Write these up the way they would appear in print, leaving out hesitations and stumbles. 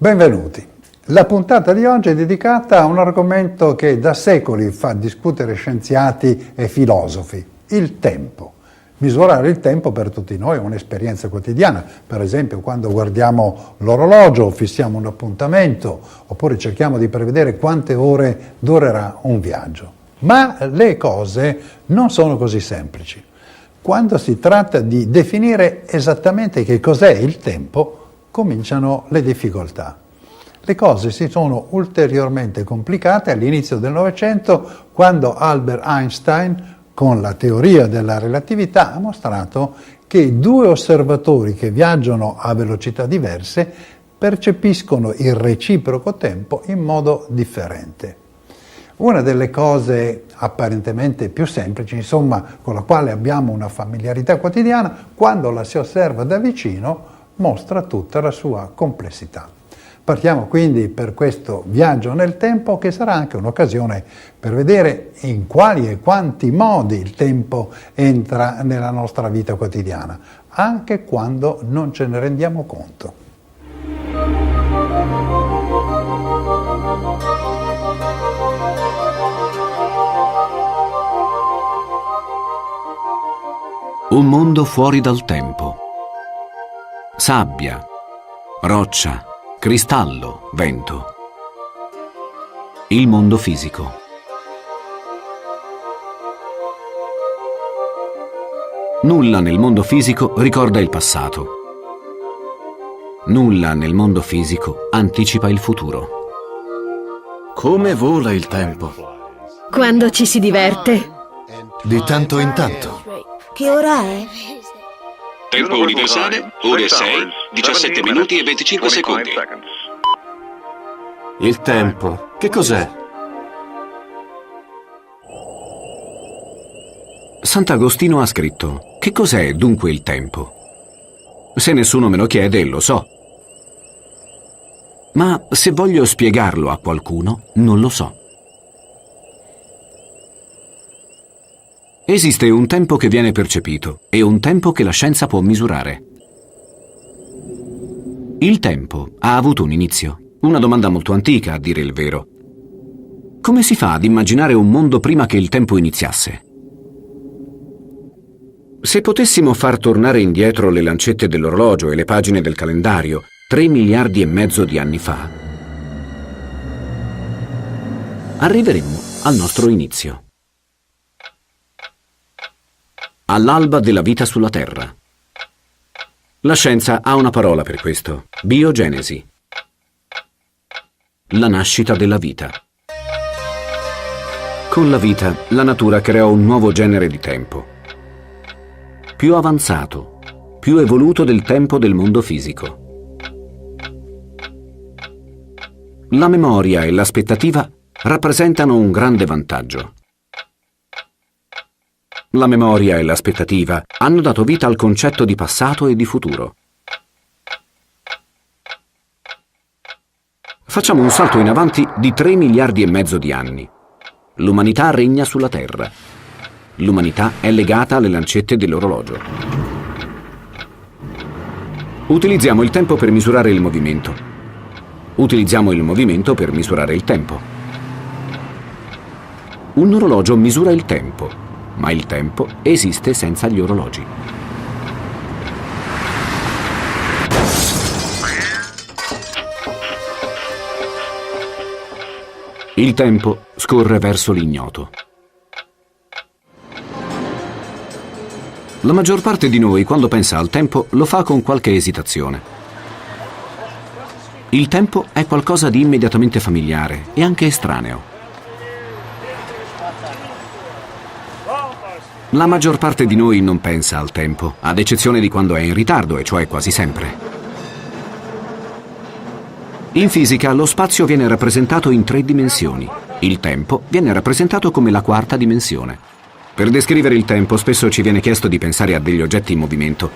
Benvenuti. La puntata di oggi è dedicata a un argomento che da secoli fa discutere scienziati e filosofi, il tempo. Misurare il tempo per tutti noi è un'esperienza quotidiana, per esempio quando guardiamo l'orologio, fissiamo un appuntamento, oppure cerchiamo di prevedere quante ore durerà un viaggio. Ma le cose non sono così semplici. Quando si tratta di definire esattamente che cos'è il tempo, cominciano le difficoltà. Le cose si sono ulteriormente complicate all'inizio del Novecento, quando Albert Einstein, con la teoria della relatività, ha mostrato che due osservatori che viaggiano a velocità diverse percepiscono il reciproco tempo in modo differente. Una delle cose apparentemente più semplici, insomma, con la quale abbiamo una familiarità quotidiana, quando la si osserva da vicino, mostra tutta la sua complessità. Partiamo quindi per questo viaggio nel tempo, che sarà anche un'occasione per vedere in quali e quanti modi il tempo entra nella nostra vita quotidiana, anche quando non ce ne rendiamo conto. Un mondo fuori dal tempo. Sabbia, roccia, cristallo, vento. Il mondo fisico. Nulla nel mondo fisico ricorda il passato. Nulla nel mondo fisico anticipa il futuro. Come vola il tempo? Quando ci si diverte. Di tanto in tanto. Che ora è? Tempo universale, ore 6, 17 minuti e 25 secondi. Il tempo, che cos'è? Sant'Agostino ha scritto: che cos'è dunque il tempo? Se nessuno me lo chiede, lo so. Ma se voglio spiegarlo a qualcuno, non lo so. Esiste un tempo che viene percepito e un tempo che la scienza può misurare. Il tempo ha avuto un inizio, una domanda molto antica, a dire il vero. Come si fa ad immaginare un mondo prima che il tempo iniziasse? Se potessimo far tornare indietro le lancette dell'orologio e le pagine del calendario 3 miliardi e mezzo di anni fa, arriveremmo al nostro inizio. All'alba della vita sulla Terra. La scienza ha una parola per questo: biogenesi. La nascita della vita. Con la vita, la natura creò un nuovo genere di tempo, più avanzato, più evoluto del tempo del mondo fisico. La memoria e l'aspettativa rappresentano un grande vantaggio. La memoria e l'aspettativa hanno dato vita al concetto di passato e di futuro. Facciamo un salto in avanti di 3 miliardi e mezzo di anni. L'umanità regna sulla Terra. L'umanità è legata alle lancette dell'orologio. Utilizziamo il tempo per misurare il movimento. Utilizziamo il movimento per misurare il tempo. Un orologio misura il tempo, ma il tempo esiste senza gli orologi. Il tempo scorre verso l'ignoto. La maggior parte di noi, quando pensa al tempo, lo fa con qualche esitazione. Il tempo è qualcosa di immediatamente familiare e anche estraneo. La maggior parte di noi non pensa al tempo, ad eccezione di quando è in ritardo, e cioè quasi sempre. In fisica lo spazio viene rappresentato in 3 dimensioni. Il tempo viene rappresentato come la 4ª dimensione. Per descrivere il tempo spesso ci viene chiesto di pensare a degli oggetti in movimento.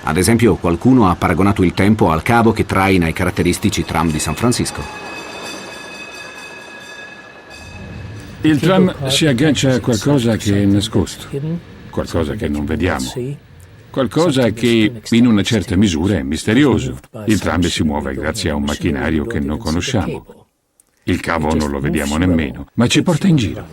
Ad esempio, qualcuno ha paragonato il tempo al cavo che traina i caratteristici tram di San Francisco. Il tram si aggancia a qualcosa che è nascosto, qualcosa che non vediamo. Qualcosa che in una certa misura è misterioso. Il tram si muove grazie a un macchinario che non conosciamo. Il cavo non lo vediamo nemmeno, ma ci porta in giro.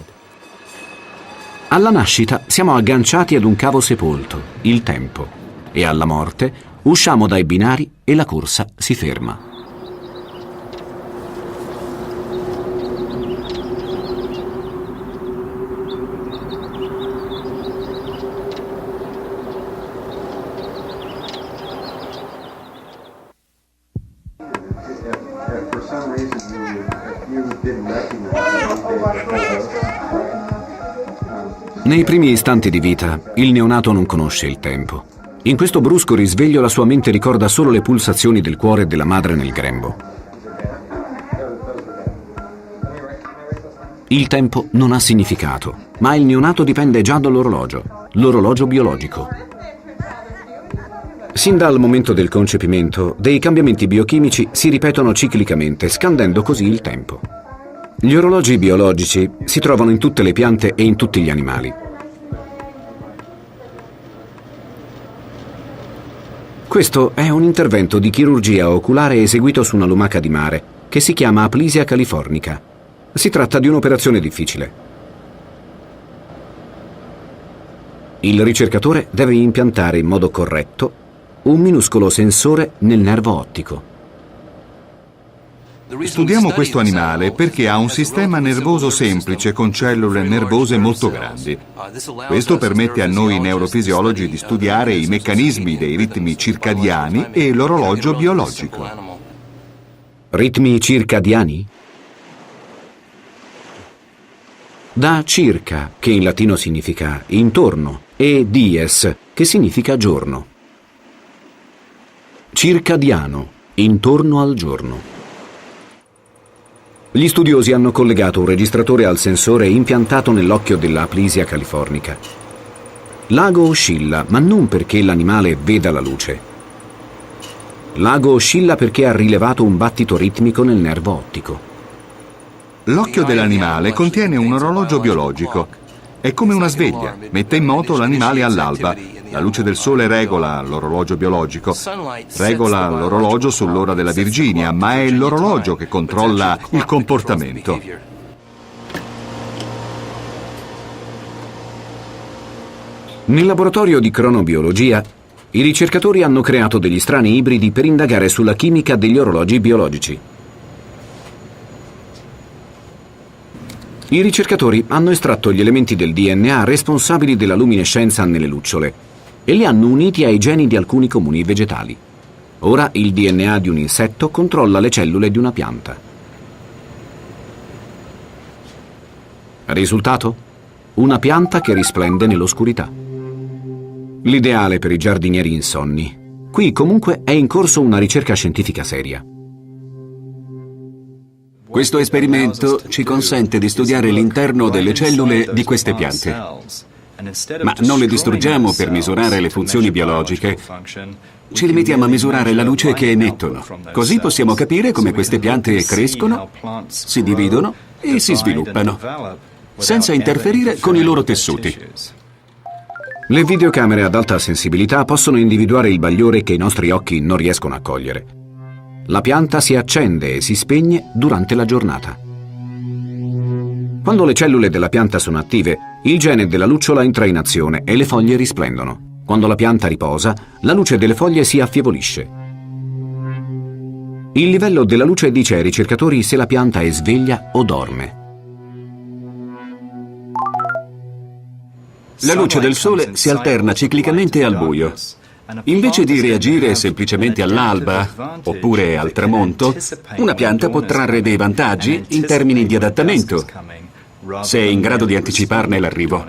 Alla nascita siamo agganciati ad un cavo sepolto, il tempo, e alla morte usciamo dai binari e la corsa si ferma. Nei primi istanti di vita, il neonato non conosce il tempo. In questo brusco risveglio la sua mente ricorda solo le pulsazioni del cuore della madre nel grembo. Il tempo non ha significato, ma il neonato dipende già l'orologio biologico. Sin dal momento del concepimento, dei cambiamenti biochimici si ripetono ciclicamente, scandendo così il tempo. Gli orologi biologici si trovano in tutte le piante e in tutti gli animali. Questo è un intervento di chirurgia oculare eseguito su una lumaca di mare, che si chiama Aplisia californica. Si tratta di un'operazione difficile. Il ricercatore deve impiantare in modo corretto un minuscolo sensore nel nervo ottico. Studiamo questo animale perché ha un sistema nervoso semplice con cellule nervose molto grandi. Questo permette a noi neurofisiologi di studiare i meccanismi dei ritmi circadiani e l'orologio biologico. Ritmi circadiani? Da circa, che in latino significa intorno, e dies, che significa giorno. Circadiano, intorno al giorno. Gli studiosi hanno collegato un registratore al sensore impiantato nell'occhio della Aplisia californica. L'ago oscilla, ma non perché l'animale veda la luce. L'ago oscilla perché ha rilevato un battito ritmico nel nervo ottico. L'occhio dell'animale contiene un orologio biologico. È come una sveglia, mette in moto l'animale all'alba. La luce del sole regola l'orologio biologico, regola l'orologio sull'ora della Virginia, ma è l'orologio che controlla il comportamento. Nel laboratorio di cronobiologia, i ricercatori hanno creato degli strani ibridi per indagare sulla chimica degli orologi biologici. I ricercatori hanno estratto gli elementi del DNA responsabili della luminescenza nelle lucciole e li hanno uniti ai geni di alcuni comuni vegetali. Ora il DNA di un insetto controlla le cellule di una pianta. Risultato? Una pianta che risplende nell'oscurità. L'ideale per i giardinieri insonni. Qui comunque è in corso una ricerca scientifica seria. Questo esperimento ci consente di studiare l'interno delle cellule di queste piante. Ma non le distruggiamo per misurare le funzioni biologiche. Ci limitiamo a misurare la luce che emettono. Così possiamo capire come queste piante crescono, si dividono e si sviluppano, senza interferire con i loro tessuti. Le videocamere ad alta sensibilità possono individuare il bagliore che i nostri occhi non riescono a cogliere. La pianta si accende e si spegne durante la giornata. Quando le cellule della pianta sono attive, il gene della lucciola entra in azione e le foglie risplendono. Quando la pianta riposa, la luce delle foglie si affievolisce. Il livello della luce dice ai ricercatori se la pianta è sveglia o dorme. La luce del sole si alterna ciclicamente al buio. Invece di reagire semplicemente all'alba oppure al tramonto, una pianta può trarre dei vantaggi in termini di adattamento, se è in grado di anticiparne l'arrivo.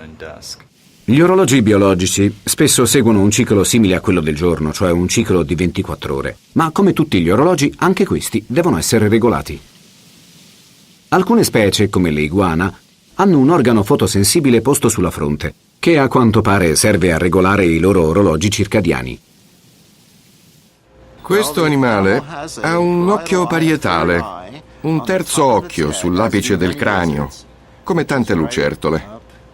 Gli orologi biologici spesso seguono un ciclo simile a quello del giorno, cioè un ciclo di 24 ore. Ma come tutti gli orologi, anche questi devono essere regolati. Alcune specie, come le iguana, hanno un organo fotosensibile posto sulla fronte, che a quanto pare serve a regolare i loro orologi circadiani. Questo animale ha un occhio parietale, un terzo occhio sull'apice del cranio, come tante lucertole.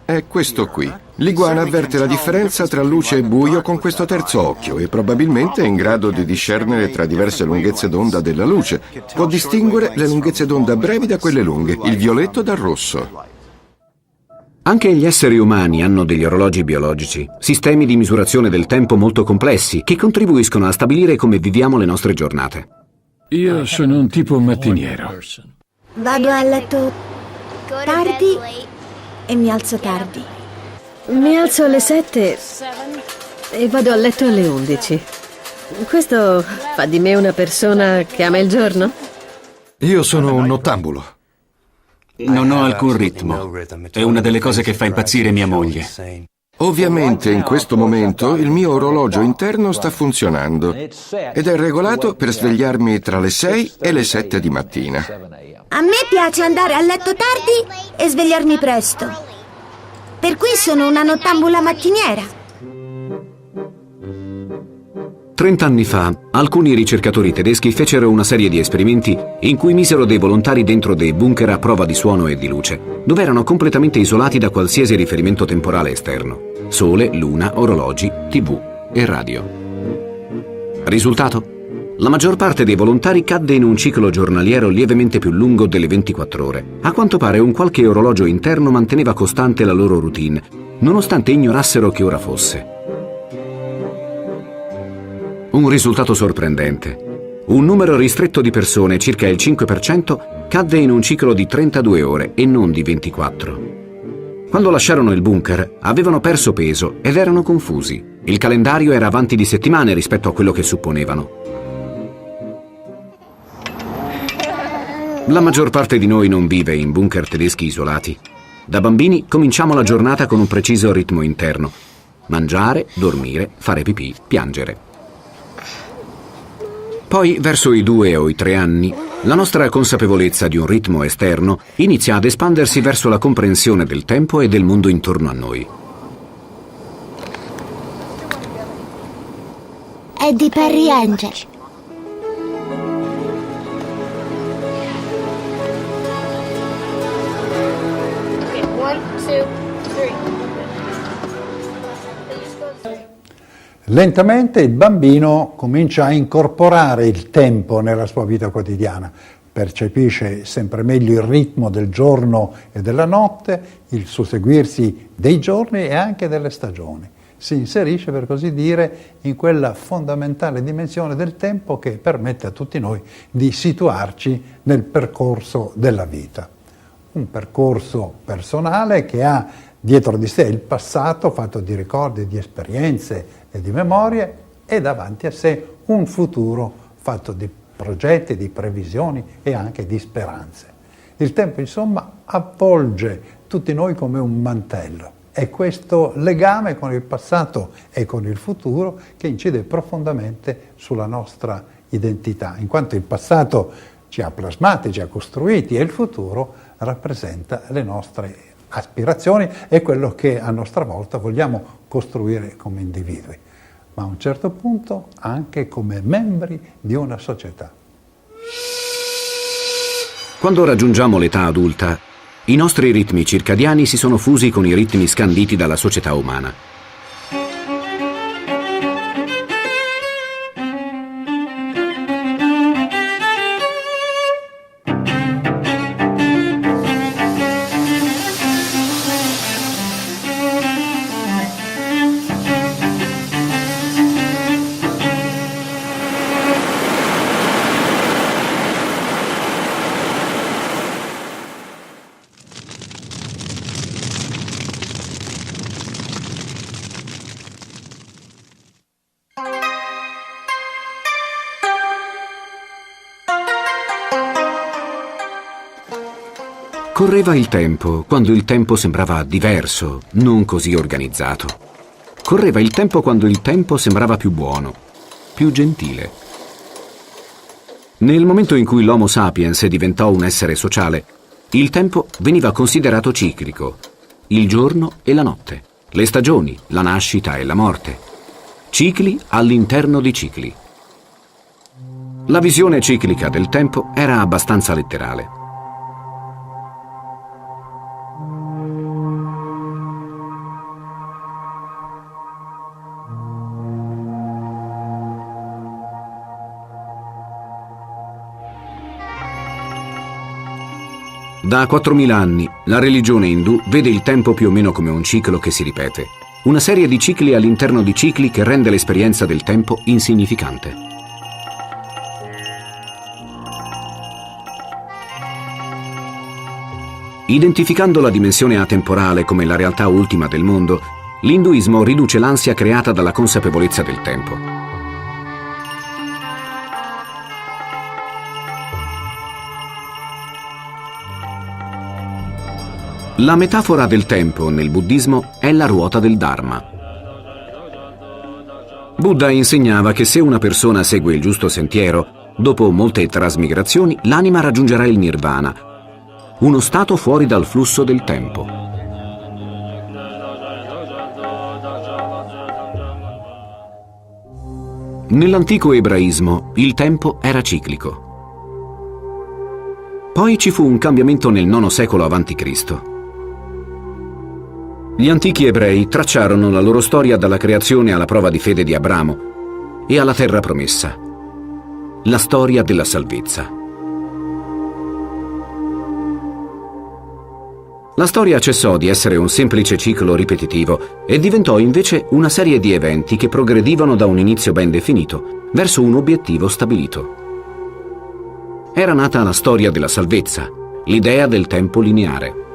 È questo qui. L'iguana avverte la differenza tra luce e buio con questo terzo occhio e probabilmente è in grado di discernere tra diverse lunghezze d'onda della luce. Può distinguere le lunghezze d'onda brevi da quelle lunghe, il violetto dal rosso. Anche gli esseri umani hanno degli orologi biologici, sistemi di misurazione del tempo molto complessi che contribuiscono a stabilire come viviamo le nostre giornate. Io sono un tipo mattiniero. Vado a letto tardi e mi alzo tardi. Mi alzo alle 7 e vado a letto alle 11. Questo fa di me una persona che ama il giorno? Io sono un nottambulo. Non ho alcun ritmo. È una delle cose che fa impazzire mia moglie. Ovviamente in questo momento il mio orologio interno sta funzionando ed è regolato per svegliarmi tra le 6 e le 7 di mattina. A me piace andare a letto tardi e svegliarmi presto. Per cui sono una nottambula mattiniera. 30 anni fa, alcuni ricercatori tedeschi fecero una serie di esperimenti in cui misero dei volontari dentro dei bunker a prova di suono e di luce, dove erano completamente isolati da qualsiasi riferimento temporale esterno: sole, luna, orologi, TV e radio. Risultato? La maggior parte dei volontari cadde in un ciclo giornaliero lievemente più lungo delle 24 ore. A quanto pare un qualche orologio interno manteneva costante la loro routine, nonostante ignorassero che ora fosse. Un risultato sorprendente. Un numero ristretto di persone, circa il 5%, cadde in un ciclo di 32 ore e non di 24. Quando lasciarono il bunker, avevano perso peso ed erano confusi. Il calendario era avanti di settimane rispetto a quello che supponevano. La maggior parte di noi non vive in bunker tedeschi isolati. Da bambini cominciamo la giornata con un preciso ritmo interno: mangiare, dormire, fare pipì, piangere. Poi, verso i 2 o i 3 anni, la nostra consapevolezza di un ritmo esterno inizia ad espandersi verso la comprensione del tempo e del mondo intorno a noi. È di Perry Angel. Lentamente il bambino comincia a incorporare il tempo nella sua vita quotidiana, percepisce sempre meglio il ritmo del giorno e della notte, il susseguirsi dei giorni e anche delle stagioni. Si inserisce, per così dire, in quella fondamentale dimensione del tempo che permette a tutti noi di situarci nel percorso della vita. Un percorso personale che ha dietro di sé il passato fatto di ricordi, di esperienze e di memorie, e davanti a sé un futuro fatto di progetti, di previsioni e anche di speranze. Il tempo, insomma, avvolge tutti noi come un mantello. È questo legame con il passato e con il futuro che incide profondamente sulla nostra identità, in quanto il passato ci ha plasmati, ci ha costruiti, e il futuro rappresenta le nostre aspirazioni e quello che a nostra volta vogliamo costruire come individui, ma a un certo punto anche come membri di una società. Quando raggiungiamo l'età adulta, i nostri ritmi circadiani si sono fusi con i ritmi scanditi dalla società umana. Correva il tempo, quando il tempo sembrava diverso, non così organizzato. Correva il tempo quando il tempo sembrava più buono, più gentile. Nel momento in cui l'Homo sapiens diventò un essere sociale, il tempo veniva considerato ciclico: il giorno e la notte, le stagioni, la nascita e la morte. Cicli all'interno di cicli. La visione ciclica del tempo era abbastanza letterale. Da 4.000 anni la religione indù vede il tempo più o meno come un ciclo che si ripete, una serie di cicli all'interno di cicli che rende l'esperienza del tempo insignificante. Identificando la dimensione atemporale come la realtà ultima del mondo, l'induismo riduce l'ansia creata dalla consapevolezza del tempo. La metafora del tempo nel buddismo è la ruota del Dharma. Buddha insegnava che se una persona segue il giusto sentiero, dopo molte trasmigrazioni l'anima raggiungerà il nirvana, uno stato fuori dal flusso del tempo. Nell'antico ebraismo il tempo era ciclico. Poi ci fu un cambiamento nel IX secolo a.C. Gli antichi ebrei tracciarono la loro storia dalla creazione alla prova di fede di Abramo e alla terra promessa, la storia della salvezza. La storia cessò di essere un semplice ciclo ripetitivo e diventò invece una serie di eventi che progredivano da un inizio ben definito verso un obiettivo stabilito. Era nata la storia della salvezza, l'idea del tempo lineare.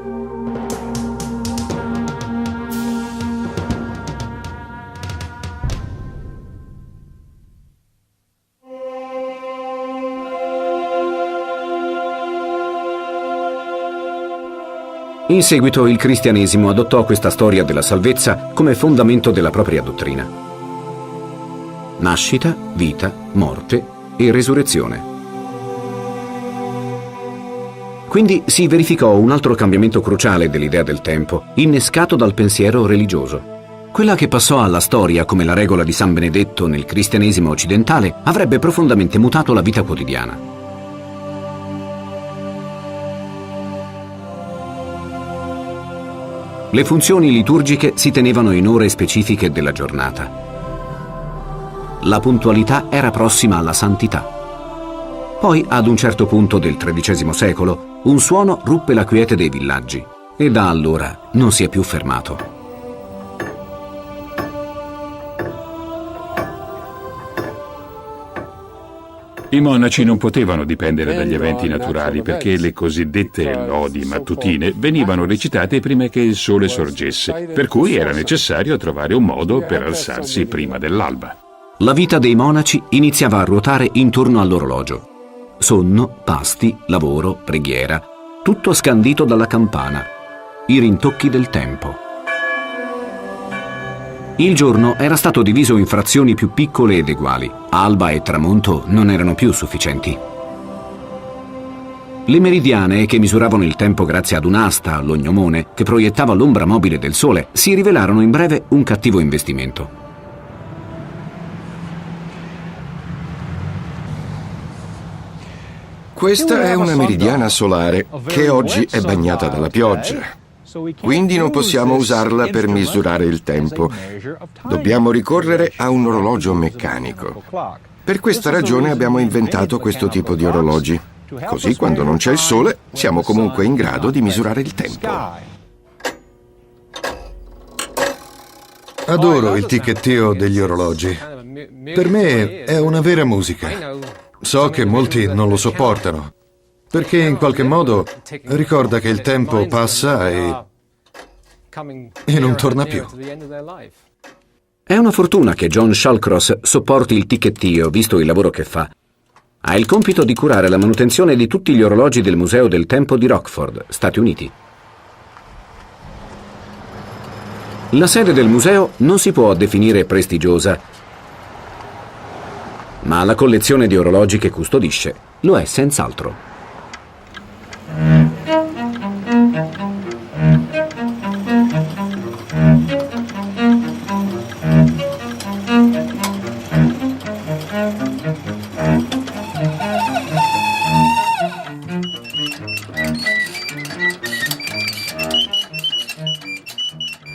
In seguito il cristianesimo adottò questa storia della salvezza come fondamento della propria dottrina. Nascita, vita, morte e resurrezione. Quindi si verificò un altro cambiamento cruciale dell'idea del tempo, innescato dal pensiero religioso. Quella che passò alla storia come la regola di San Benedetto nel cristianesimo occidentale avrebbe profondamente mutato la vita quotidiana. Le funzioni liturgiche si tenevano in ore specifiche della giornata. La puntualità era prossima alla santità. Poi, ad un certo punto del XIII secolo, un suono ruppe la quiete dei villaggi e da allora non si è più fermato. I monaci non potevano dipendere dagli eventi naturali perché le cosiddette lodi mattutine venivano recitate prima che il sole sorgesse, per cui era necessario trovare un modo per alzarsi prima dell'alba. La vita dei monaci iniziava a ruotare intorno all'orologio. Sonno, pasti, lavoro, preghiera, tutto scandito dalla campana, i rintocchi del tempo. Il giorno era stato diviso in frazioni più piccole ed eguali. Alba e tramonto non erano più sufficienti. Le meridiane, che misuravano il tempo grazie ad un'asta, l'ognomone, che proiettava l'ombra mobile del sole, si rivelarono in breve un cattivo investimento. Questa è una meridiana solare che oggi è bagnata dalla pioggia. Quindi non possiamo usarla per misurare il tempo. Dobbiamo ricorrere a un orologio meccanico. Per questa ragione abbiamo inventato questo tipo di orologi. Così quando non c'è il sole siamo comunque in grado di misurare il tempo. Adoro il ticchettio degli orologi. Per me è una vera musica. So che molti non lo sopportano, perché in qualche modo ricorda che il tempo passa e non torna più. È una fortuna che John Shallcross sopporti il ticchettio, visto il lavoro che fa. Ha il compito di curare la manutenzione di tutti gli orologi del Museo del Tempo di Rockford, Stati Uniti. La sede del museo non si può definire prestigiosa, ma la collezione di orologi che custodisce lo è senz'altro.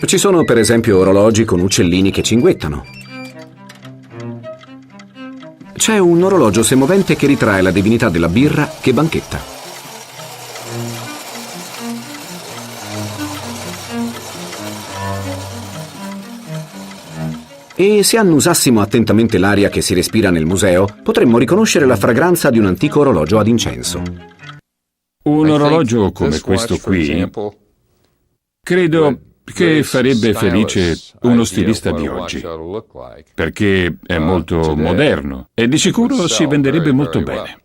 Ci sono per esempio orologi con uccellini che cinguettano. C'è un orologio semovente che ritrae la divinità della birra che banchetta. E se annusassimo attentamente l'aria che si respira nel museo, potremmo riconoscere la fragranza di un antico orologio ad incenso. Un orologio come questo qui, credo che farebbe felice uno stilista di oggi, perché è molto moderno e di sicuro si venderebbe molto bene.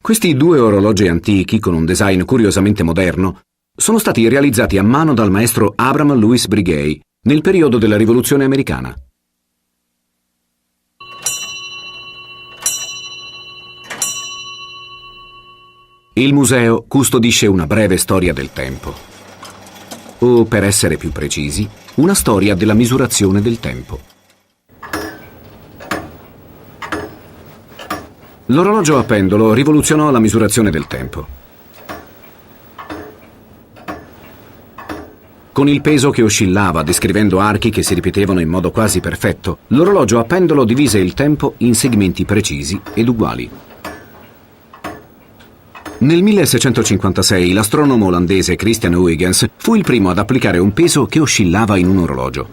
Questi due orologi antichi, con un design curiosamente moderno, sono stati realizzati a mano dal maestro Abram Louis Breguet nel periodo della Rivoluzione americana. Il museo custodisce una breve storia del tempo, o per essere più precisi, una storia della misurazione del tempo. L'orologio a pendolo rivoluzionò la misurazione del tempo. Con il peso che oscillava, descrivendo archi che si ripetevano in modo quasi perfetto, l'orologio a pendolo divise il tempo in segmenti precisi ed uguali. Nel 1656 l'astronomo olandese Christian Huygens fu il primo ad applicare un peso che oscillava in un orologio.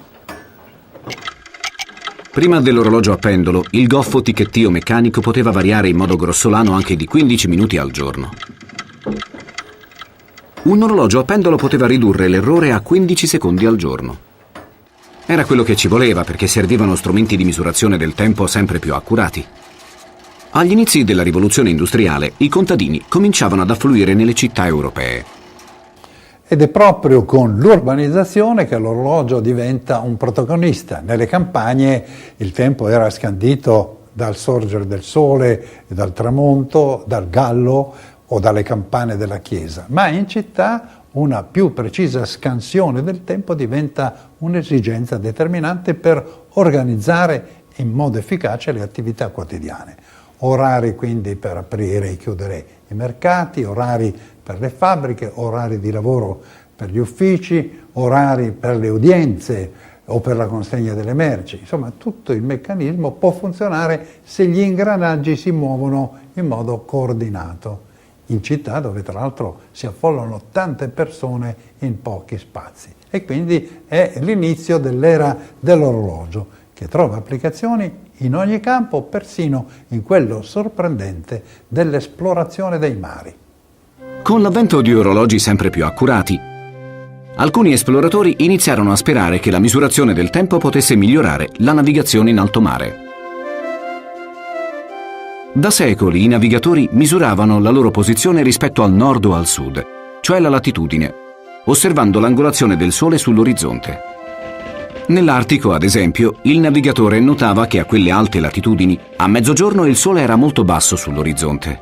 Prima dell'orologio a pendolo, il goffo ticchettio meccanico poteva variare in modo grossolano anche di 15 minuti al giorno. Un orologio a pendolo poteva ridurre l'errore a 15 secondi al giorno. Era quello che ci voleva perché servivano strumenti di misurazione del tempo sempre più accurati. Agli inizi della rivoluzione industriale, i contadini cominciavano ad affluire nelle città europee. Ed è proprio con l'urbanizzazione che l'orologio diventa un protagonista. Nelle campagne il tempo era scandito dal sorgere del sole, dal tramonto, dal gallo o dalle campane della chiesa, ma in città una più precisa scansione del tempo diventa un'esigenza determinante per organizzare in modo efficace le attività quotidiane. Orari quindi per aprire e chiudere i mercati, orari per le fabbriche, orari di lavoro per gli uffici, orari per le udienze o per la consegna delle merci. Insomma, tutto il meccanismo può funzionare se gli ingranaggi si muovono in modo coordinato, in città dove tra l'altro si affollano tante persone in pochi spazi. E quindi è l'inizio dell'era dell'orologio, che trova applicazioni in ogni campo, persino in quello sorprendente dell'esplorazione dei mari. Con l'avvento di orologi sempre più accurati, alcuni esploratori iniziarono a sperare che la misurazione del tempo potesse migliorare la navigazione in alto mare. Da secoli i navigatori misuravano la loro posizione rispetto al nord o al sud, cioè la latitudine, osservando l'angolazione del Sole sull'orizzonte. Nell'Artico, ad esempio, il navigatore notava che a quelle alte latitudini, a mezzogiorno il Sole era molto basso sull'orizzonte.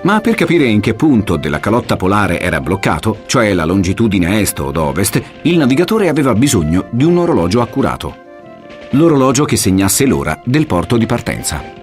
Ma per capire in che punto della calotta polare era bloccato, cioè la longitudine est o ovest, il navigatore aveva bisogno di un orologio accurato. L'orologio che segnasse l'ora del porto di partenza.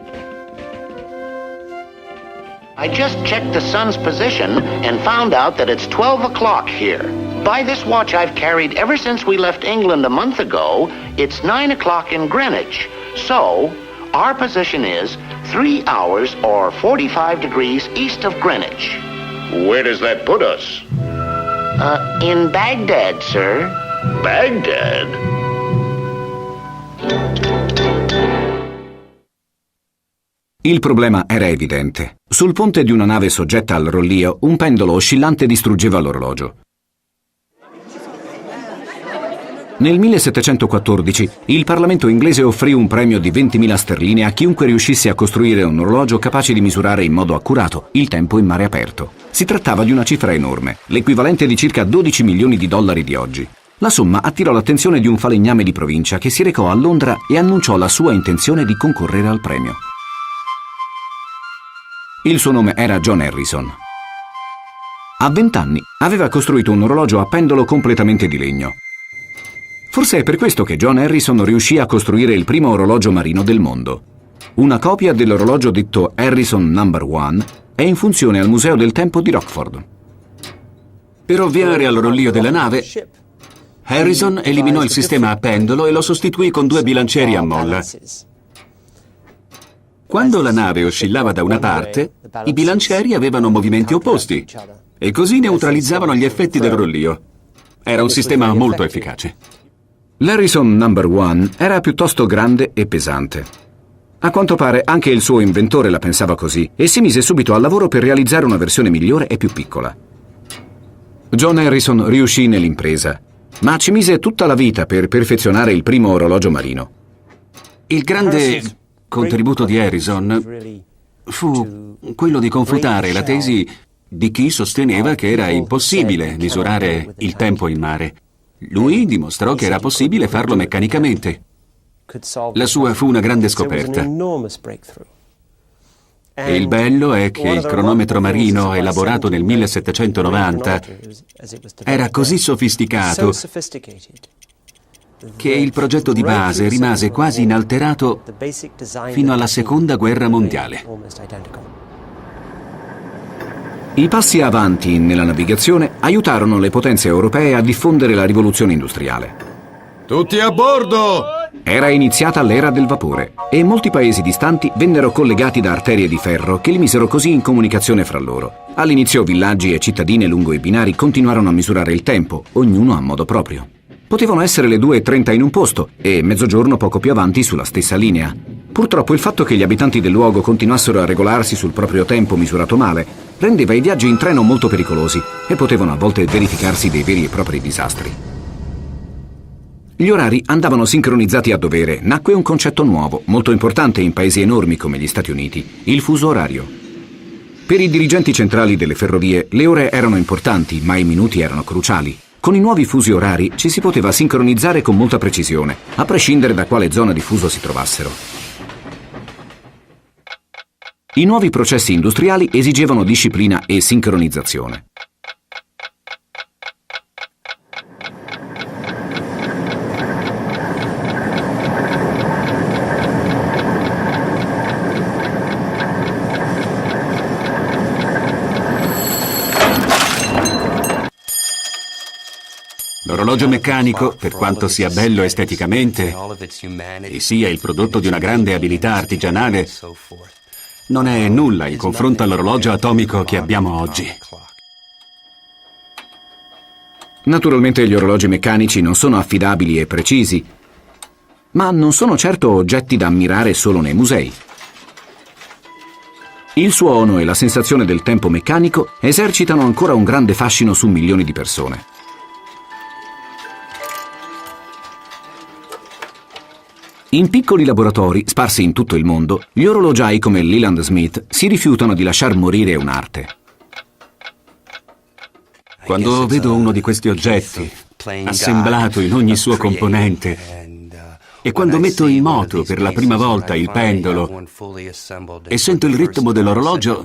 I just checked the sun's position and found out that it's 12 o'clock here. By this watch I've carried ever since we left England a month ago, it's 9 o'clock in Greenwich. So, our position is 3 hours or 45 degrees east of Greenwich. Where does that put us? In Baghdad, sir. Baghdad? Il problema era evidente. Sul ponte di una nave soggetta al rollio, un pendolo oscillante distruggeva l'orologio. Nel 1714 il Parlamento inglese offrì un premio di 20.000 sterline a chiunque riuscisse a costruire un orologio capace di misurare in modo accurato il tempo in mare aperto. Si trattava di una cifra enorme, l'equivalente di circa 12 milioni di dollari di oggi. La somma attirò l'attenzione di un falegname di provincia che si recò a Londra e annunciò la sua intenzione di concorrere al premio. Il suo nome era John Harrison. A 20 anni aveva costruito un orologio a pendolo completamente di legno. Forse è per questo che John Harrison riuscì a costruire il primo orologio marino del mondo. Una copia dell'orologio detto Harrison No. 1 è in funzione al Museo del Tempo di Rockford. Per ovviare al rollio della nave, Harrison eliminò il sistema a pendolo e lo sostituì con 2 bilancieri a molla. Quando la nave oscillava da una parte, i bilancieri avevano movimenti opposti e così neutralizzavano gli effetti del rollio. Era un sistema molto efficace. L'Harrison No. 1 era piuttosto grande e pesante. A quanto pare anche il suo inventore la pensava così e si mise subito al lavoro per realizzare una versione migliore e più piccola. John Harrison riuscì nell'impresa, ma ci mise tutta la vita per perfezionare il primo orologio marino. Il grande contributo di Harrison fu quello di confutare la tesi di chi sosteneva che era impossibile misurare il tempo in mare. Lui dimostrò che era possibile farlo meccanicamente. La sua fu una grande scoperta. E il bello è che il cronometro marino, elaborato nel 1790, era così sofisticato che il progetto di base rimase quasi inalterato fino alla Seconda Guerra Mondiale. I passi avanti nella navigazione aiutarono le potenze europee a diffondere la rivoluzione industriale. Tutti a bordo! Era iniziata l'era del vapore e molti paesi distanti vennero collegati da arterie di ferro che li misero così in comunicazione fra loro. All'inizio villaggi e cittadine lungo i binari continuarono a misurare il tempo, ognuno a modo proprio. Potevano essere le 2:30 in un posto e mezzogiorno poco più avanti sulla stessa linea. Purtroppo il fatto che gli abitanti del luogo continuassero a regolarsi sul proprio tempo misurato male rendeva i viaggi in treno molto pericolosi e potevano a volte verificarsi dei veri e propri disastri. Gli orari andavano sincronizzati a dovere. Nacque un concetto nuovo, molto importante in paesi enormi come gli Stati Uniti, il fuso orario. Per i dirigenti centrali delle ferrovie le ore erano importanti, ma i minuti erano cruciali. Con i nuovi fusi orari ci si poteva sincronizzare con molta precisione, a prescindere da quale zona di fuso si trovassero. I nuovi processi industriali esigevano disciplina e sincronizzazione. L'orologio meccanico, per quanto sia bello esteticamente e sia il prodotto di una grande abilità artigianale, non è nulla in confronto all'orologio atomico che abbiamo oggi. Naturalmente gli orologi meccanici non sono affidabili e precisi, ma non sono certo oggetti da ammirare solo nei musei. Il suono e la sensazione del tempo meccanico esercitano ancora un grande fascino su milioni di persone. In piccoli laboratori, sparsi in tutto il mondo, gli orologiai come Leland Smith si rifiutano di lasciar morire un'arte. Quando vedo uno di questi oggetti, assemblato in ogni suo componente, e quando metto in moto per la prima volta il pendolo e sento il ritmo dell'orologio,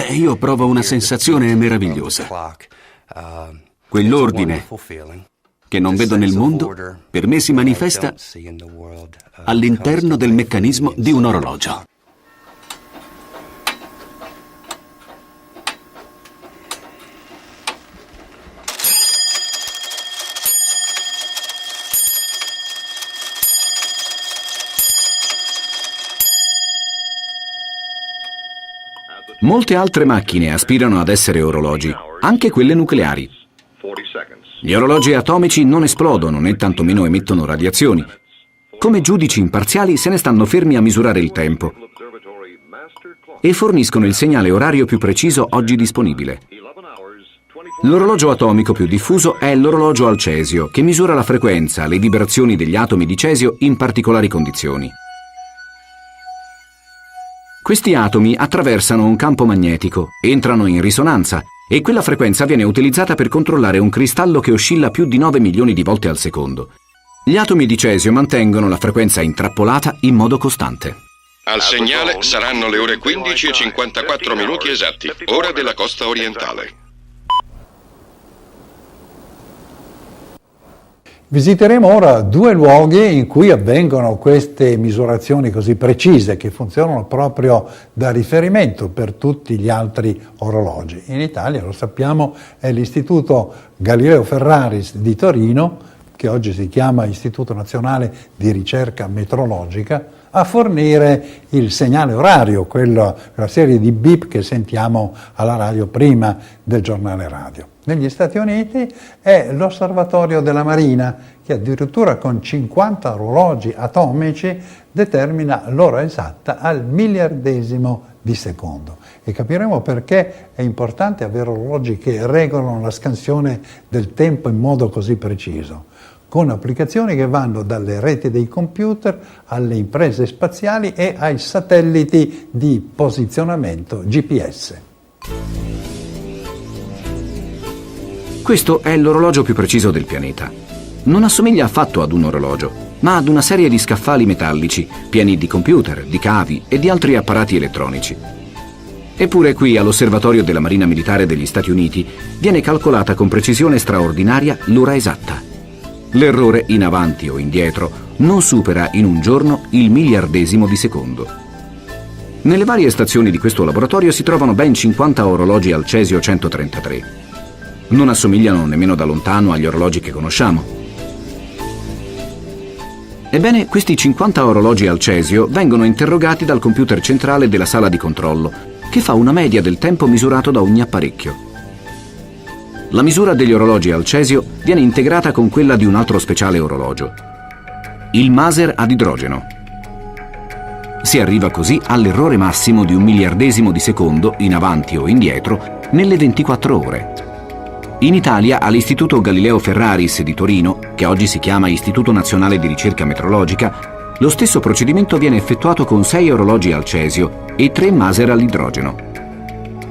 io provo una sensazione meravigliosa. Quell'ordine che non vedo nel mondo, per me si manifesta all'interno del meccanismo di un orologio. Molte altre macchine aspirano ad essere orologi, anche quelle nucleari. Gli orologi atomici non esplodono né tantomeno emettono radiazioni. Come giudici imparziali se ne stanno fermi a misurare il tempo e forniscono il segnale orario più preciso oggi disponibile. L'orologio atomico più diffuso è l'orologio al cesio, che misura la frequenza, le vibrazioni degli atomi di cesio in particolari condizioni. Questi atomi attraversano un campo magnetico, entrano in risonanza e quella frequenza viene utilizzata per controllare un cristallo che oscilla più di 9 milioni di volte al secondo. Gli atomi di cesio mantengono la frequenza intrappolata in modo costante. Al segnale saranno le ore 15 e 54 minuti esatti, ora della costa orientale. Visiteremo ora 2 luoghi in cui avvengono queste misurazioni così precise che funzionano proprio da riferimento per tutti gli altri orologi. In Italia, lo sappiamo, è l'Istituto Galileo Ferraris di Torino, che oggi si chiama Istituto Nazionale di Ricerca Metrologica, a fornire il segnale orario, quella serie di beep che sentiamo alla radio prima del giornale radio. Negli Stati Uniti è l'Osservatorio della Marina, che addirittura con 50 orologi atomici determina l'ora esatta al miliardesimo di secondo. E capiremo perché è importante avere orologi che regolano la scansione del tempo in modo così preciso, con applicazioni che vanno dalle reti dei computer alle imprese spaziali e ai satelliti di posizionamento GPS. Questo è l'orologio più preciso del pianeta. Non assomiglia affatto ad un orologio, ma ad una serie di scaffali metallici pieni di computer, di cavi e di altri apparati elettronici. Eppure qui, all'Osservatorio della Marina Militare degli Stati Uniti, viene calcolata con precisione straordinaria l'ora esatta. L'errore in avanti o indietro non supera in un giorno il miliardesimo di secondo. Nelle varie stazioni di questo laboratorio si trovano ben 50 orologi al cesio 133. Non assomigliano nemmeno da lontano agli orologi che conosciamo. Ebbene, questi 50 orologi al cesio vengono interrogati dal computer centrale della sala di controllo, che fa una media del tempo misurato da ogni apparecchio. La misura degli orologi al cesio viene integrata con quella di un altro speciale orologio, il maser ad idrogeno. Si arriva così all'errore massimo di un miliardesimo di secondo in avanti o indietro nelle 24 ore. In Italia, all'Istituto Galileo Ferraris di Torino, che oggi si chiama Istituto Nazionale di Ricerca Metrologica, lo stesso procedimento viene effettuato con 6 orologi al cesio e 3 maser all'idrogeno.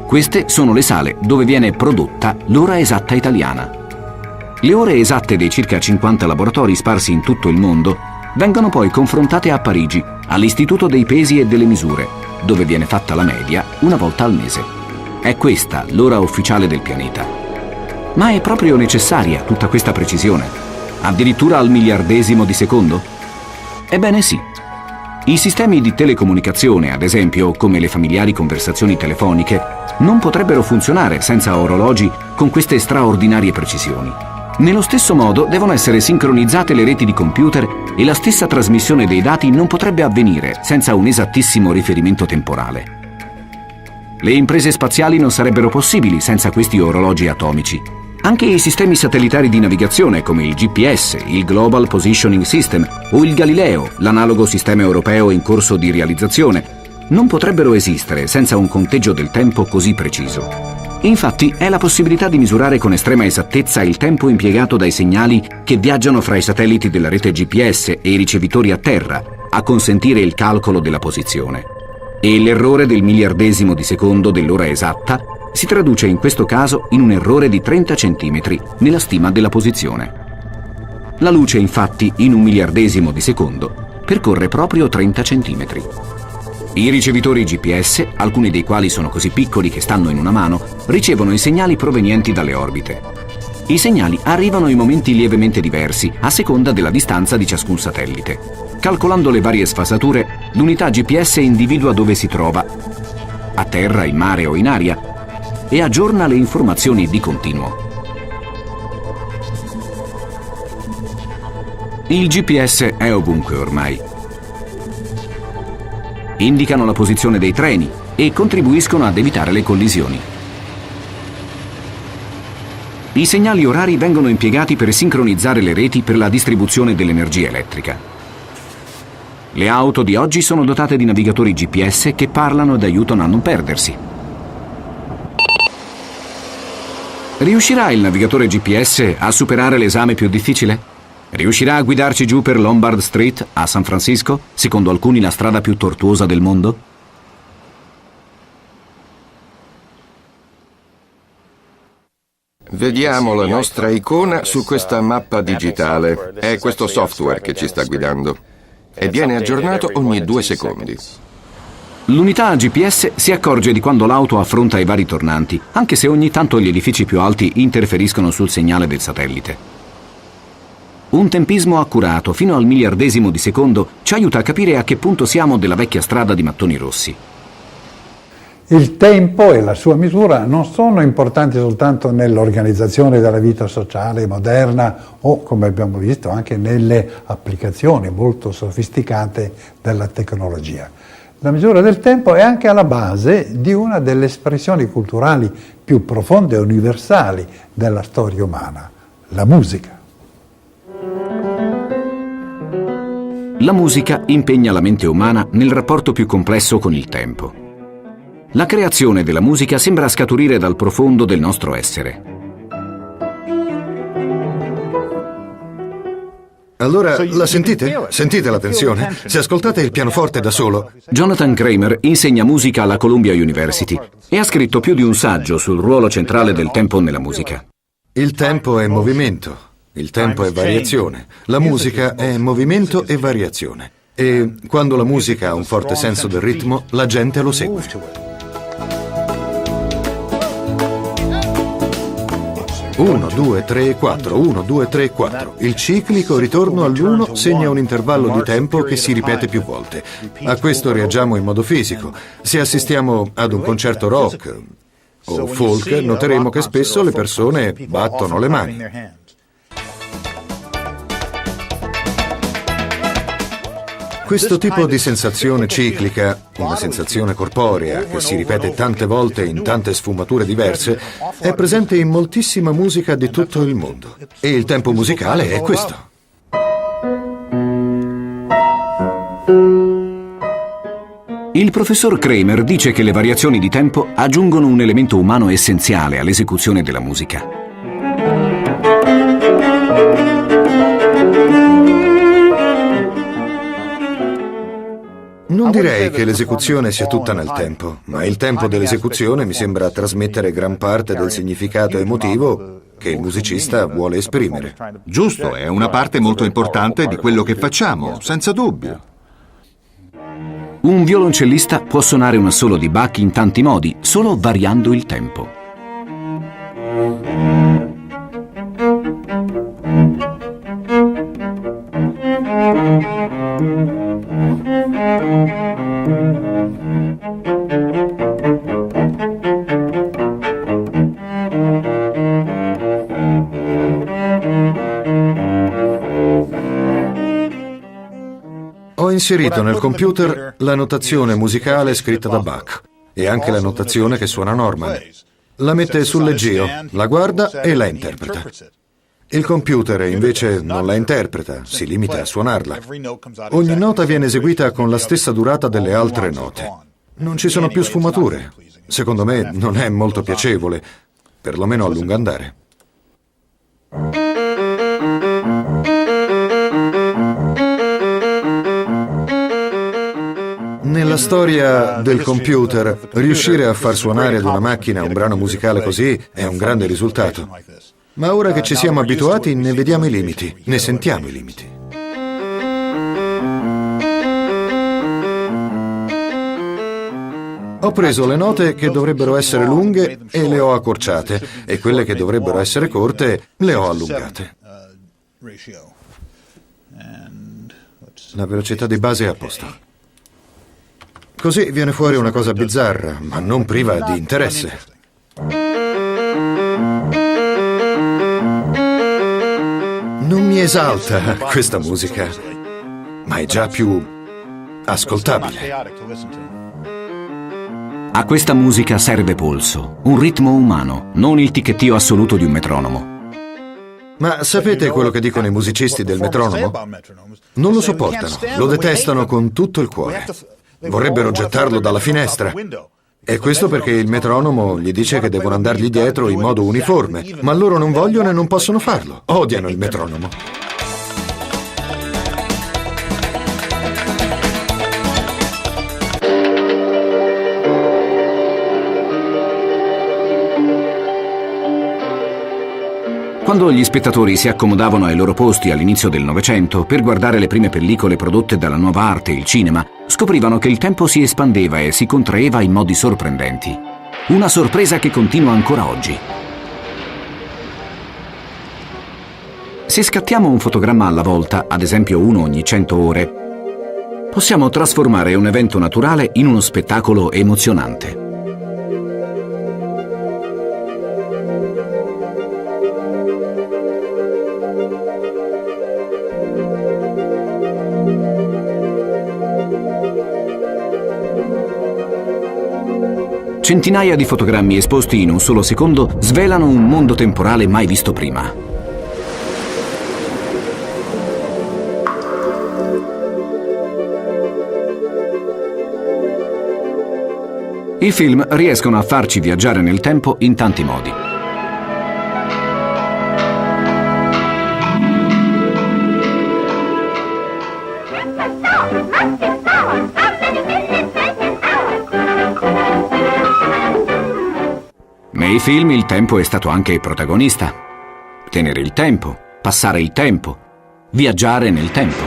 Queste sono le sale dove viene prodotta l'ora esatta italiana. Le ore esatte dei circa 50 laboratori sparsi in tutto il mondo vengono poi confrontate a Parigi, all'Istituto dei Pesi e delle Misure, dove viene fatta la media una volta al mese. È questa l'ora ufficiale del pianeta. Ma è proprio necessaria tutta questa precisione? Addirittura al miliardesimo di secondo? Ebbene sì. I sistemi di telecomunicazione, ad esempio, come le familiari conversazioni telefoniche, non potrebbero funzionare senza orologi con queste straordinarie precisioni. Nello stesso modo devono essere sincronizzate le reti di computer e la stessa trasmissione dei dati non potrebbe avvenire senza un esattissimo riferimento temporale. Le imprese spaziali non sarebbero possibili senza questi orologi atomici. Anche i sistemi satellitari di navigazione come il GPS, il Global Positioning System o il Galileo, l'analogo sistema europeo in corso di realizzazione, non potrebbero esistere senza un conteggio del tempo così preciso. Infatti è la possibilità di misurare con estrema esattezza il tempo impiegato dai segnali che viaggiano fra i satelliti della rete GPS e i ricevitori a terra a consentire il calcolo della posizione. E l'errore del miliardesimo di secondo dell'ora esatta si traduce in questo caso in un errore di 30 centimetri nella stima della posizione. La luce, infatti, in un miliardesimo di secondo percorre proprio 30 centimetri. I ricevitori GPS, alcuni dei quali sono così piccoli che stanno in una mano, ricevono i segnali provenienti dalle orbite. I segnali arrivano in momenti lievemente diversi, a seconda della distanza di ciascun satellite. Calcolando le varie sfasature, l'unità GPS individua dove si trova, a terra, in mare o in aria, e aggiorna le informazioni di continuo. Il GPS è ovunque ormai. Indicano la posizione dei treni e contribuiscono ad evitare le collisioni. I segnali orari vengono impiegati per sincronizzare le reti per la distribuzione dell'energia elettrica. Le auto di oggi sono dotate di navigatori GPS che parlano ed aiutano a non perdersi. Riuscirà il navigatore GPS a superare l'esame più difficile? Riuscirà a guidarci giù per Lombard Street a San Francisco, secondo alcuni la strada più tortuosa del mondo? Vediamo la nostra icona su questa mappa digitale. È questo software che ci sta guidando e viene aggiornato ogni 2 secondi. L'unità GPS si accorge di quando l'auto affronta i vari tornanti, anche se ogni tanto gli edifici più alti interferiscono sul segnale del satellite. Un tempismo accurato, fino al miliardesimo di secondo, ci aiuta a capire a che punto siamo della vecchia strada di mattoni rossi. Il tempo e la sua misura non sono importanti soltanto nell'organizzazione della vita sociale moderna o, come abbiamo visto, anche nelle applicazioni molto sofisticate della tecnologia. La misura del tempo è anche alla base di una delle espressioni culturali più profonde e universali della storia umana, la musica. La musica impegna la mente umana nel rapporto più complesso con il tempo. La creazione della musica sembra scaturire dal profondo del nostro essere. Allora, la sentite? Sentite la tensione? Se ascoltate il pianoforte da solo... Jonathan Kramer insegna musica alla Columbia University e ha scritto più di un saggio sul ruolo centrale del tempo nella musica. Il tempo è movimento, il tempo è variazione, la musica è movimento e variazione. E quando la musica ha un forte senso del ritmo, la gente lo segue. 1, 2, 3, 4, 1, 2, 3, 4. Il ciclico ritorno all'1 segna un intervallo di tempo che si ripete più volte. A questo reagiamo in modo fisico. Se assistiamo ad un concerto rock o folk, noteremo che spesso le persone battono le mani. Questo tipo di sensazione ciclica, una sensazione corporea che si ripete tante volte in tante sfumature diverse, è presente in moltissima musica di tutto il mondo. E il tempo musicale è questo. Il professor Kramer dice che le variazioni di tempo aggiungono un elemento umano essenziale all'esecuzione della musica. Non direi che l'esecuzione sia tutta nel tempo, ma il tempo dell'esecuzione mi sembra trasmettere gran parte del significato emotivo che il musicista vuole esprimere. Giusto, è una parte molto importante di quello che facciamo, senza dubbio. Un violoncellista può suonare un assolo di Bach in tanti modi, solo variando il tempo. Ho inserito nel computer la notazione musicale scritta da Bach e anche la notazione che suona Norman. La mette sul leggio, la guarda e la interpreta. Il computer invece non la interpreta, si limita a suonarla. Ogni nota viene eseguita con la stessa durata delle altre note. Non ci sono più sfumature. Secondo me non è molto piacevole, perlomeno a lungo andare. Nella storia del computer, riuscire a far suonare ad una macchina un brano musicale così è un grande risultato. Ma ora che ci siamo abituati, ne vediamo i limiti, ne sentiamo i limiti. Ho preso le note che dovrebbero essere lunghe e le ho accorciate, e quelle che dovrebbero essere corte le ho allungate. La velocità di base è a posto. Così viene fuori una cosa bizzarra, ma non priva di interesse. Non mi esalta questa musica, ma è già più ascoltabile. A questa musica serve polso, un ritmo umano, non il ticchettio assoluto di un metronomo. Ma sapete quello che dicono i musicisti del metronomo? Non lo sopportano, lo detestano con tutto il cuore. Vorrebbero gettarlo dalla finestra. E questo perché il metronomo gli dice che devono andargli dietro in modo uniforme, ma loro non vogliono e non possono farlo. Odiano il metronomo. Quando gli spettatori si accomodavano ai loro posti all'inizio del Novecento per guardare le prime pellicole prodotte dalla nuova arte, il cinema, scoprivano che il tempo si espandeva e si contraeva in modi sorprendenti. Una sorpresa che continua ancora oggi. Se scattiamo un fotogramma alla volta, ad esempio uno ogni 100 ore, possiamo trasformare un evento naturale in uno spettacolo emozionante. Centinaia di fotogrammi esposti in un solo secondo svelano un mondo temporale mai visto prima. I film riescono a farci viaggiare nel tempo in tanti modi. Nei film il tempo è stato anche protagonista. Tenere il tempo, passare il tempo, viaggiare nel tempo.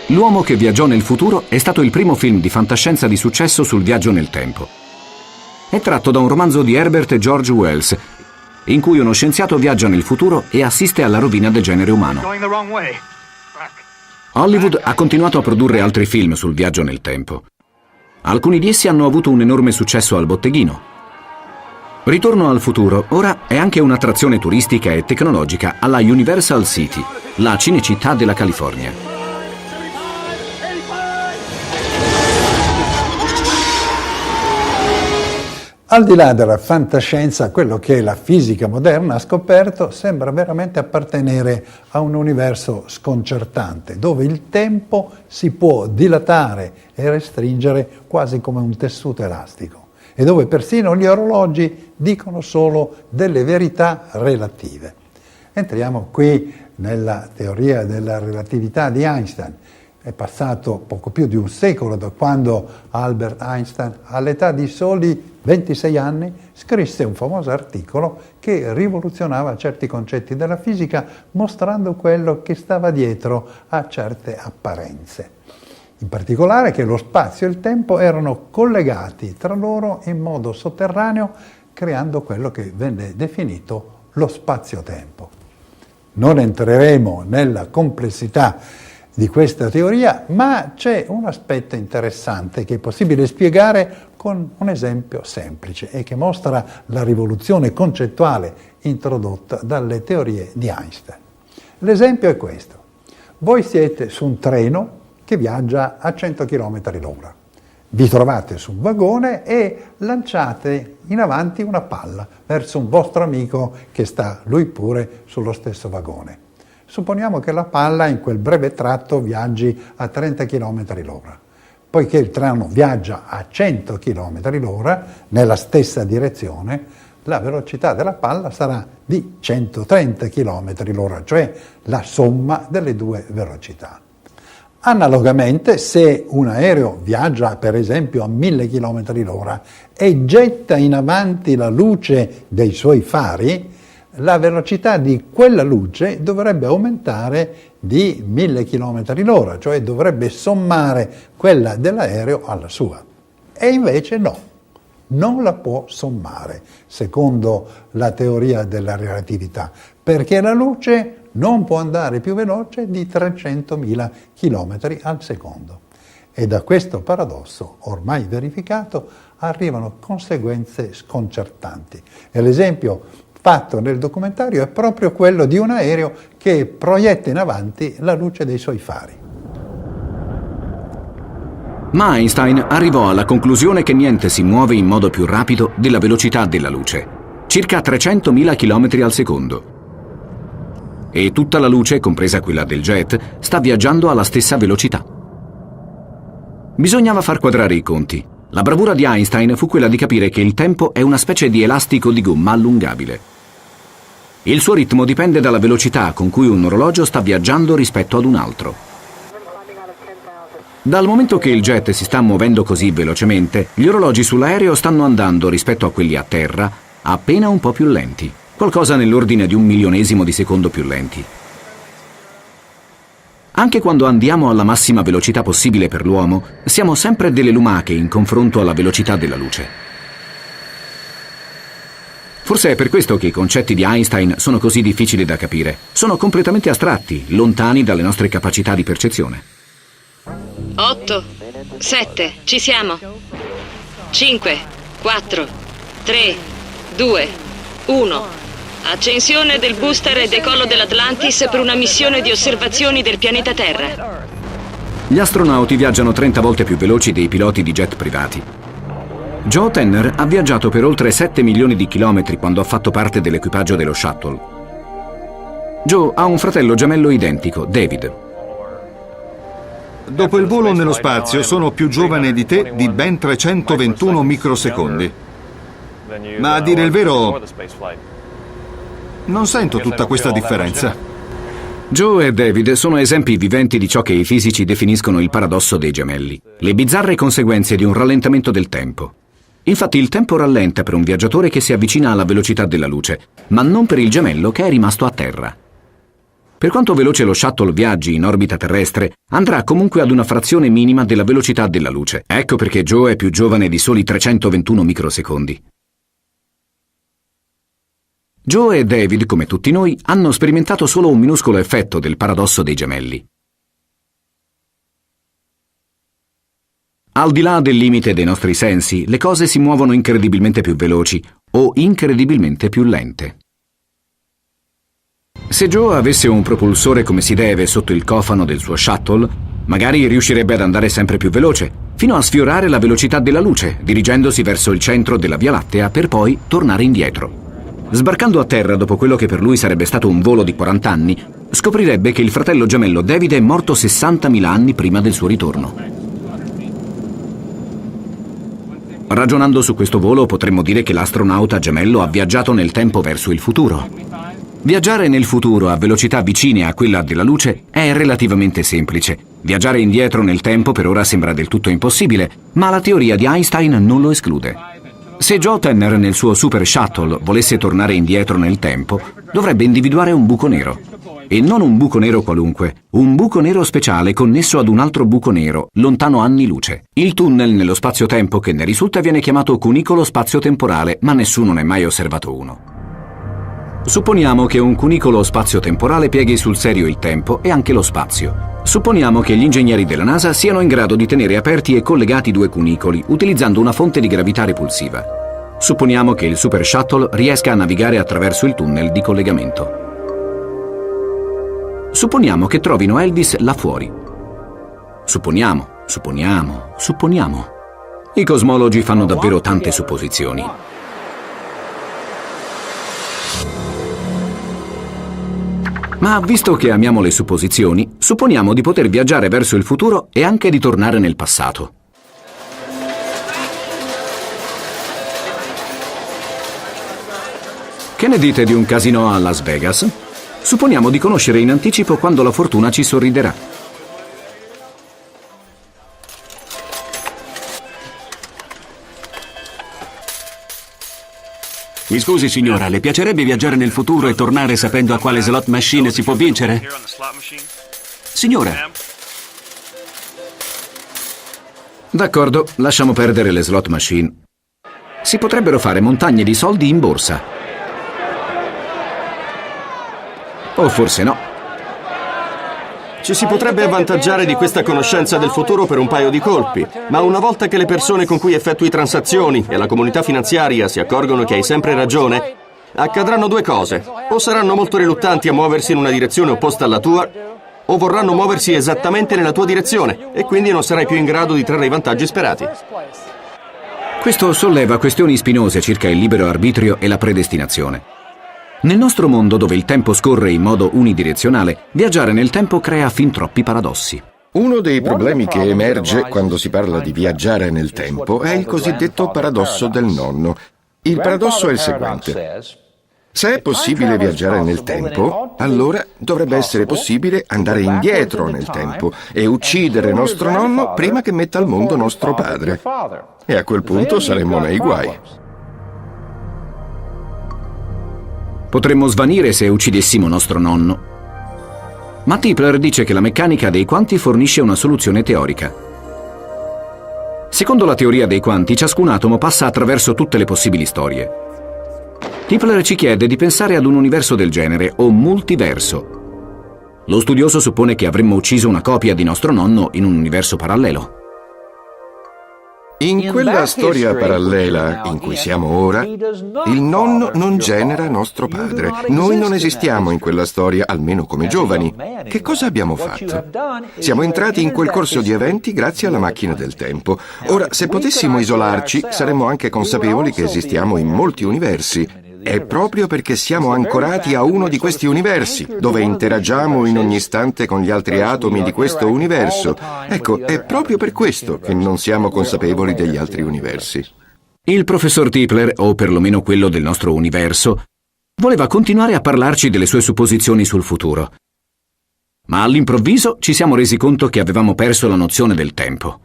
L'uomo che viaggiò nel futuro è stato il primo film di fantascienza di successo sul viaggio nel tempo. È tratto da un romanzo di Herbert e George Wells, in cui uno scienziato viaggia nel futuro e assiste alla rovina del genere umano. Hollywood ha continuato a produrre altri film sul viaggio nel tempo. Alcuni di essi hanno avuto un enorme successo al botteghino. Ritorno al futuro ora è anche un'attrazione turistica e tecnologica alla Universal City, la cinecittà della California. Al di là della fantascienza, quello che la fisica moderna ha scoperto sembra veramente appartenere a un universo sconcertante, dove il tempo si può dilatare e restringere quasi come un tessuto elastico e dove persino gli orologi dicono solo delle verità relative. Entriamo qui nella teoria della relatività di Einstein. È passato poco più di un secolo da quando Albert Einstein, all'età di soli 26 anni, scrisse un famoso articolo che rivoluzionava certi concetti della fisica, mostrando quello che stava dietro a certe apparenze. In particolare che lo spazio e il tempo erano collegati tra loro in modo sotterraneo, creando quello che venne definito lo spazio-tempo. Non entreremo nella complessità di questa teoria, ma c'è un aspetto interessante che è possibile spiegare con un esempio semplice e che mostra la rivoluzione concettuale introdotta dalle teorie di Einstein. L'esempio è questo. Voi siete su un treno che viaggia a 100 km/h. Vi trovate su un vagone e lanciate in avanti una palla verso un vostro amico che sta lui pure sullo stesso vagone. Supponiamo che la palla in quel breve tratto viaggi a 30 km/h. Poiché il treno viaggia a 100 km/h nella stessa direzione, la velocità della palla sarà di 130 km/h, cioè la somma delle due velocità. Analogamente, se un aereo viaggia per esempio a 1000 km/h e getta in avanti la luce dei suoi fari, la velocità di quella luce dovrebbe aumentare di 1000 km/h, cioè dovrebbe sommare quella dell'aereo alla sua. E invece no, non la può sommare, secondo la teoria della relatività, perché la luce non può andare più veloce di 300.000 km al secondo. E da questo paradosso, ormai verificato, arrivano conseguenze sconcertanti. E l'esempio fatto nel documentario è proprio quello di un aereo che proietta in avanti la luce dei suoi fari. Ma Einstein arrivò alla conclusione che niente si muove in modo più rapido della velocità della luce, circa 300.000 km al secondo. E tutta la luce, compresa quella del jet, sta viaggiando alla stessa velocità. Bisognava far quadrare i conti. La bravura di Einstein fu quella di capire che il tempo è una specie di elastico di gomma allungabile. Il suo ritmo dipende dalla velocità con cui un orologio sta viaggiando rispetto ad un altro. Dal momento che il jet si sta muovendo così velocemente, gli orologi sull'aereo stanno andando rispetto a quelli a terra appena un po' più lenti, qualcosa nell'ordine di 1 milionesimo di secondo più lenti. Anche quando andiamo alla massima velocità possibile per l'uomo, siamo sempre delle lumache in confronto alla velocità della luce. Forse è per questo che i concetti di Einstein sono così difficili da capire. Sono completamente astratti, lontani dalle nostre capacità di percezione. 8, 7, ci siamo. 5, 4, 3, 2, 1. Accensione del booster e decollo dell'Atlantis per una missione di osservazioni del pianeta Terra. Gli astronauti viaggiano 30 volte più veloci dei piloti di jet privati. Joe Tanner ha viaggiato per oltre 7 milioni di chilometri quando ha fatto parte dell'equipaggio dello shuttle. Joe ha un fratello gemello identico, David. Dopo il volo nello spazio sono più giovane di te di ben 321 microsecondi. Ma a dire il vero, non sento tutta questa differenza. Joe e David sono esempi viventi di ciò che i fisici definiscono il paradosso dei gemelli, le bizzarre conseguenze di un rallentamento del tempo. Infatti il tempo rallenta per un viaggiatore che si avvicina alla velocità della luce, ma non per il gemello che è rimasto a terra. Per quanto veloce lo shuttle viaggi in orbita terrestre, andrà comunque ad una frazione minima della velocità della luce. Ecco perché Joe è più giovane di soli 321 microsecondi. Joe e David, come tutti noi, hanno sperimentato solo un minuscolo effetto del paradosso dei gemelli. Al di là del limite dei nostri sensi, le cose si muovono incredibilmente più veloci o incredibilmente più lente. Se Joe avesse un propulsore come si deve sotto il cofano del suo shuttle, magari riuscirebbe ad andare sempre più veloce, fino a sfiorare la velocità della luce, dirigendosi verso il centro della Via Lattea per poi tornare indietro. Sbarcando a terra dopo quello che per lui sarebbe stato un volo di 40 anni, scoprirebbe che il fratello gemello David è morto 60.000 anni prima del suo ritorno. Ragionando su questo volo potremmo dire che l'astronauta gemello ha viaggiato nel tempo verso il futuro. Viaggiare nel futuro a velocità vicine a quella della luce è relativamente semplice. Viaggiare indietro nel tempo per ora sembra del tutto impossibile, ma la teoria di Einstein non lo esclude. Se Joe Tanner nel suo Super Shuttle volesse tornare indietro nel tempo, dovrebbe individuare un buco nero. E non un buco nero qualunque, un buco nero speciale connesso ad un altro buco nero, lontano anni luce. Il tunnel nello spazio-tempo che ne risulta viene chiamato cunicolo spazio-temporale, ma nessuno ne ha mai osservato uno. Supponiamo che un cunicolo spazio-temporale pieghi sul serio il tempo e anche lo spazio. Supponiamo che gli ingegneri della NASA siano in grado di tenere aperti e collegati due cunicoli utilizzando una fonte di gravità repulsiva. Supponiamo che il Super Shuttle riesca a navigare attraverso il tunnel di collegamento. Supponiamo che trovino Elvis là fuori. Supponiamo. I cosmologi fanno davvero tante supposizioni. Ma visto che amiamo le supposizioni, supponiamo di poter viaggiare verso il futuro e anche di tornare nel passato. Che ne dite di un casino a Las Vegas? Supponiamo di conoscere in anticipo quando la fortuna ci sorriderà. Mi scusi signora, le piacerebbe viaggiare nel futuro e tornare sapendo a quale slot machine si può vincere? Signora. D'accordo, lasciamo perdere le slot machine. Si potrebbero fare montagne di soldi in borsa. O forse no. Ci si potrebbe avvantaggiare di questa conoscenza del futuro per un paio di colpi, ma una volta che le persone con cui effettui transazioni e la comunità finanziaria si accorgono che hai sempre ragione, accadranno due cose. O saranno molto riluttanti a muoversi in una direzione opposta alla tua, o vorranno muoversi esattamente nella tua direzione, e quindi non sarai più in grado di trarre i vantaggi sperati. Questo solleva questioni spinose circa il libero arbitrio e la predestinazione. Nel nostro mondo, dove il tempo scorre in modo unidirezionale, viaggiare nel tempo crea fin troppi paradossi. Uno dei problemi che emerge quando si parla di viaggiare nel tempo è il cosiddetto paradosso del nonno. Il paradosso è il seguente. Se è possibile viaggiare nel tempo, allora dovrebbe essere possibile andare indietro nel tempo e uccidere nostro nonno prima che metta al mondo nostro padre. E a quel punto saremmo nei guai. Potremmo svanire se uccidessimo nostro nonno. Ma Tipler dice che la meccanica dei quanti fornisce una soluzione teorica. Secondo la teoria dei quanti, ciascun atomo passa attraverso tutte le possibili storie. Tipler ci chiede di pensare ad un universo del genere, o multiverso. Lo studioso suppone che avremmo ucciso una copia di nostro nonno in un universo parallelo. In quella storia parallela in cui siamo ora, il nonno non genera nostro padre. Noi non esistiamo in quella storia, almeno come giovani. Che cosa abbiamo fatto? Siamo entrati in quel corso di eventi grazie alla macchina del tempo. Ora, se potessimo isolarci, saremmo anche consapevoli che esistiamo in molti universi. È proprio perché siamo ancorati a uno di questi universi, dove interagiamo in ogni istante con gli altri atomi di questo universo. Ecco, è proprio per questo che non siamo consapevoli degli altri universi. Il professor Tipler, o perlomeno quello del nostro universo, voleva continuare a parlarci delle sue supposizioni sul futuro. Ma all'improvviso ci siamo resi conto che avevamo perso la nozione del tempo.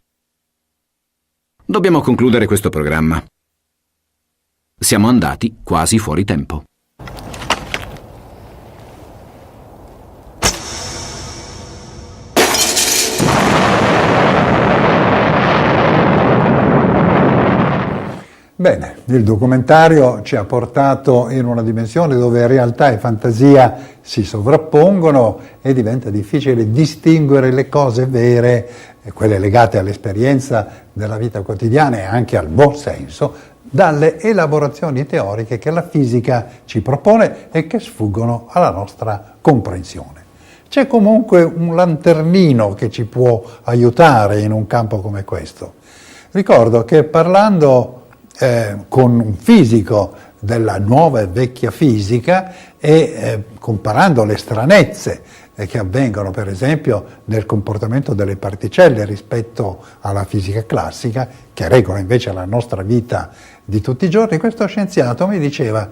Dobbiamo concludere questo programma. Siamo andati quasi fuori tempo. Bene, il documentario ci ha portato in una dimensione dove realtà e fantasia si sovrappongono e diventa difficile distinguere le cose vere, quelle legate all'esperienza della vita quotidiana e anche al buon senso, dalle elaborazioni teoriche che la fisica ci propone e che sfuggono alla nostra comprensione. C'è comunque un lanternino che ci può aiutare in un campo come questo. Ricordo che parlando con un fisico della nuova e vecchia fisica e comparando le stranezze che avvengono per esempio nel comportamento delle particelle rispetto alla fisica classica, che regola invece la nostra vita di tutti i giorni, questo scienziato mi diceva: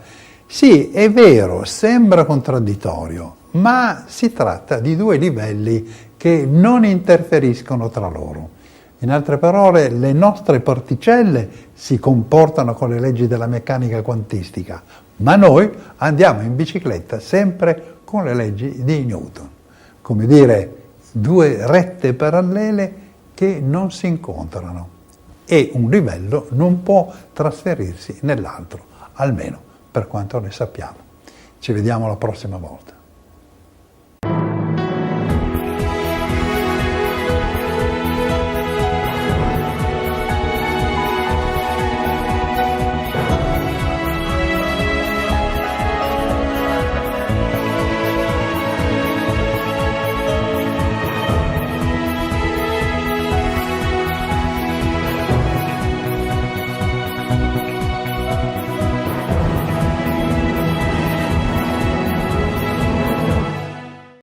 sì, è vero, sembra contraddittorio, ma si tratta di due livelli che non interferiscono tra loro. In altre parole, le nostre particelle si comportano con le leggi della meccanica quantistica, ma noi andiamo in bicicletta sempre con le leggi di Newton. Come dire, due rette parallele che non si incontrano e un livello non può trasferirsi nell'altro, almeno per quanto ne sappiamo. Ci vediamo la prossima volta.